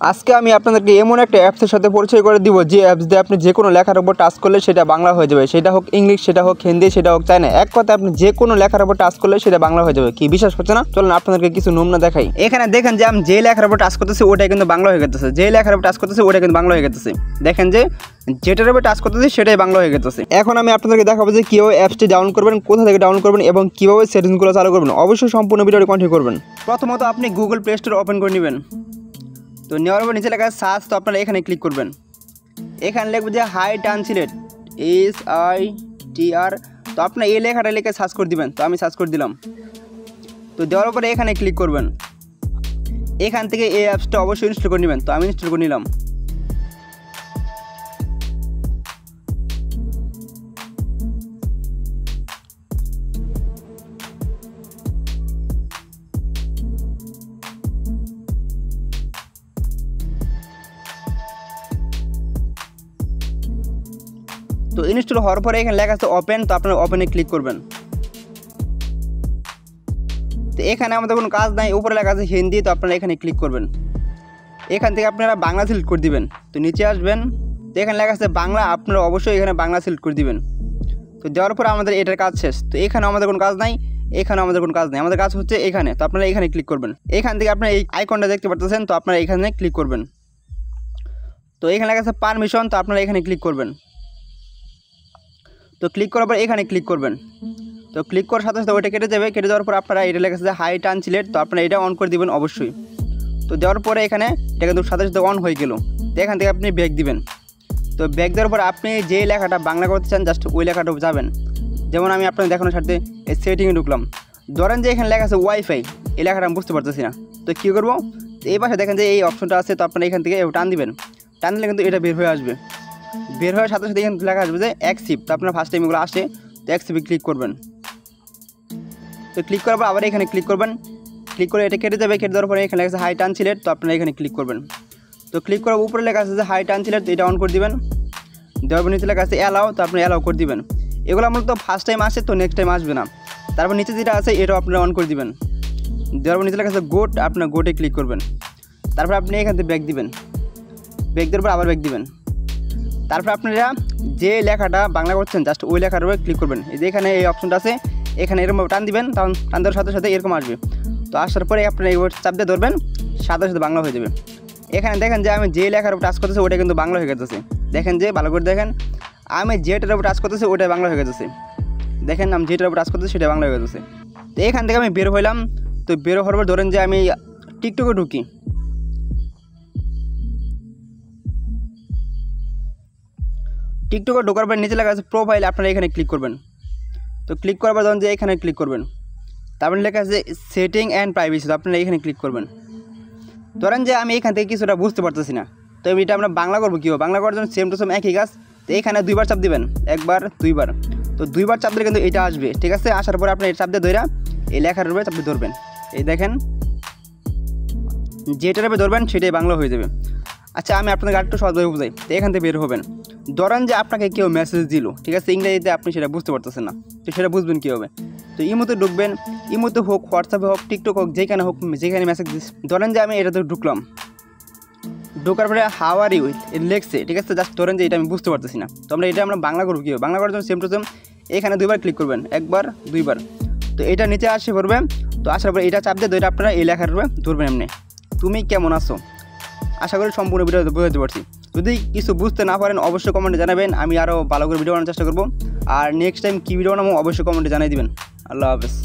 আজকে আমি আপনাদেরকে এমন একটা অ্যাপসের সাথে পরিচয় করে দিব যে অ্যাপস দিয়ে আপনি যে কোনো লেখার উপর টাচ করলে সেটা বাংলা হয়ে যাবে। সেটা হোক ইংলিশ, সেটা হোক হিন্দি, সেটা হোক চায়না, এক কথায় আপনি যে কোনো লেখার উপর টাচ করলে সেটা বাংলা হয়ে যাবে। কি বিশ্বাস হচ্ছে না? চলুন আপনাদেরকে কিছু নমুনা দেখাই। এখানে দেখেন যে আমি যে লেখার উপর টাচ করতেছি ওটাই কিন্তু বাংলা হয়ে গেছে, যে লেখার উপর টাচ করতেছি ওটাই কিন্তু বাংলা হয়ে গেছে। দেখেন যে যেটার উপর টাচ করতেছি সেটাই বাংলা হয়ে গেছে। এখন আমি আপনাদেরকে দেখাবো যে কীভাবে অ্যাপসটি ডাউনলোড করবেন, কোথা থেকে ডাউনলোড করবেন এবং কীভাবে সেটিংসগুলো চালু করবেন। অবশ্যই সম্পূর্ণ ভিডিওটি কন্টিনিউ করবেন। প্রথমত আপনি গুগল প্লে স্টোর ওপেন করে নেবেন। তো নেওয়ার পর নিচে লেখা সার্চ, তো আপনারা এখানে ক্লিক করবেন। এখানে লিখবে যে হাই ট্রান্সলেট, SITR। তো আপনার এই লেখাটা লিখে সার্চ করে দিবেন। তো আমি সার্চ করে দিলাম। তো দেওয়ার পরে এখানে ক্লিক করবেন। এখান থেকে এই অ্যাপসটা অবশ্যই ইনস্টল করে নেবেন। তো আমি ইনস্টল করে নিলাম। তো ইনস্টল হওয়ার পরে এখানে লেখা আছে ওপেন, তো আপনারা ওপেনে ক্লিক করবেন। তো এখানে আমাদের কোনো কাজ নাই, উপরে লেখা আছে হিন্দি, তো আপনারা এখানে ক্লিক করবেন। এখান থেকে আপনারা বাংলা সিলেক্ট করে দিবেন। তো নিচে আসবেন, তো এখানে লেখা আছে বাংলা, আপনারা অবশ্যই এখানে বাংলা সিলেক্ট করে দিবেন। তো দেওয়ার পরে আমাদের এটার কাজ শেষ। তো এখানে আমাদের কোনো কাজ নাই, এখানে আমাদের কোনো কাজ নেই, আমাদের কাজ হচ্ছে এখানে। তো আপনারা এখানে ক্লিক করবেন। এখান থেকে আপনারা এই আইকনটা দেখতে পাচ্ছেন, তো আপনারা এখানে ক্লিক করবেন। তো এখানে লেখা আছে পারমিশন, তো আপনারা এখানে ক্লিক করবেন। তো ক্লিক করার পর এখানে ক্লিক করবেন। তো ক্লিক করার সাথে সাথে ওইটা কেটে যাবে। কেটে যাওয়ার পর আপনারা এটা লেখা আছে হাই ট্রান্সলেট, তো আপনারা এটা অন করে দিবেন অবশ্যই। তো দেওয়ার পরে এখানে এটা কিন্তু সাথে সাথে অন হয়ে গেল। তো এখান থেকে আপনি ব্যাক দিবেন। তো ব্যাক দেওয়ার পর আপনি যে লেখাটা বাংলা করতে চান জাস্ট ওই লেখাটা যাবেন। যেমন আমি আপনার দেখানোর সাথে এই সেটিংয়ে ঢুকলাম। ধরেন যে এখানে লেখা আছে ওয়াইফাই, এই লেখাটা আমি বুঝতে পারতেছি না। তো কী করবো, তো এই পাশে দেখেন যে এই অপশনটা আছে, তো আপনারা এখান থেকে টান দিবেন। টান দিলে কিন্তু এটা বের হয়ে আসবে। বের হওয়ার সাথে সাথে এখানে লেখা আসবে যে অ্যাকসেপ্ট। তো আপনার ফার্স্ট টাইম এগুলো আসে, তো অ্যাকসেপ্টে ক্লিক করবেন। তো ক্লিক করার পর আবার এখানে ক্লিক করবেন। ক্লিক করে এটা কেটে যাবে। কেটে দেওয়ার পরে এখানে লেখা আছে হাই ট্রান্সলেট, তো আপনারা এখানে ক্লিক করবেন। তো ক্লিক করার উপরে লেখা আছে যে হাই ট্রান্সলেট, তো এটা অন করে দিবেন। দেওয়ার পর নিচে লেখা আছে অ্যালাও, তো আপনি অ্যালাও করে দিবেন। এগুলো মূলত ফার্স্ট টাইম আসে, তো নেক্সট টাইম আসবে না। তারপর নিচে যেটা আছে এটাও আপনারা অন করে দিবেন। দেওয়ার পর নিচে লেখা আছে গোট, আপনার গোটে ক্লিক করবেন। তারপর আপনি এখান থেকে ব্যাক দিবেন। ব্যাক দেওয়ার পর আবার ব্যাক দিবেন। তারপর আপনারা যে লেখাটা বাংলা করছেন জাস্ট ওই লেখার উপরে ক্লিক করবেন। এই যে এখানে এই অপশনটা আছে, এখানে এরকম টান দিবেন। টান দেওয়ার সাথে সাথে এরকম আসবে। তো আসার পরে আপনারা এই চাপ দিয়ে ধরবেন, সাথে সাথে বাংলা হয়ে যাবে। এখানে দেখেন যে আমি যে লেখার উপর টাচ করতেছি ওটা কিন্তু বাংলা হয়ে গেছে। দেখেন যে ভালো করে দেখেন, আমি যেটার উপর টাচ করতেছি ওটাই বাংলা হয়ে গেছে। দেখেন আমি যেটার উপর টাচ করতেছি সেটা বাংলা হয়ে গেছে। তো এখান থেকে আমি বের হইলাম। তো বের হওয়ার পর ধরেন যে আমি টিকটকে ঢুকি। টিকটকে ঢোকার পর নিচে লেখা আছে প্রোফাইল, আপনারা এখানে ক্লিক করবেন। তো ক্লিক করার পর ধরুন যে এখানে ক্লিক করবেন। তারপরে লেখা আছে সেটিং অ্যান্ড প্রাইভেসি, তো আপনারা এখানে ক্লিক করবেন। ধরেন যে আমি এখান থেকে কিছুটা বুঝতে পারতেছি না, তো এটা আমরা বাংলা করবো কীভাবে, বাংলা করার জন্য সেম টু সেম একই কাজ। তো এখানে দুইবার চাপ দিবেন, একবার দুইবার। তো দুইবার চাপ দিলে কিন্তু এটা আসবে, ঠিক আছে। আসার পরে আপনি এই চাপ দিয়ে ধরে এই লেখার উপরে চাপ দিয়ে ধরবেন। এই দেখেন যেটার উপরে ধরবেন সেটাই বাংলা হয়ে যাবে। আচ্ছা আমি আপনাকে আরেকটু সহজভাবে বোঝাই। তো এখান থেকে বের হবেন। ধরেন যে আপনাকে কেউ মেসেজ দিল, ঠিক আছে, ইংরেজিতে, আপনি সেটা বুঝতে পারতেছেন না, তো সেটা বুঝবেন কীভাবে। তো ইমোতে ঢুকবেন। ইমোতে হোক, হোয়াটসঅ্যাপে হোক, টিকটক হোক, যেখানে হোক, যেখানে মেসেজ দিস। ধরেন যে আমি এটাতে ঢুকলাম। ঢোকার পরে হাউ আর ইউ লেখছে, ঠিক আছে। জাস্ট ধরেন যে এটা আমি বুঝতে পারতেছি না, তো আমরা বাংলা করবো কীভাবে, বাংলা করার জন্য সেম টু সেম এখানে দুইবার ক্লিক করবেন, একবার দুইবার। তো এটা নিচে আসে পড়বে। তো আসার পরে এটা চাপ দিয়ে ধরে আপনারা এই লেখার উপরে ধরবেন এমনি, তুমি কেমন আছো। আশা করি সম্পূর্ণ ভিডিও বুঝতে পারছি। যদি কিছু বুঝতে না পারেন অবশ্যই কমেন্টে জানাবেন, আমি আরও ভালো করে ভিডিও বানানোর চেষ্টা করবো। আর নেক্সট টাইম কী ভিডিও বানাবো অবশ্যই কমেন্টে জানিয়ে দিবেন। আল্লাহ হাফেজ।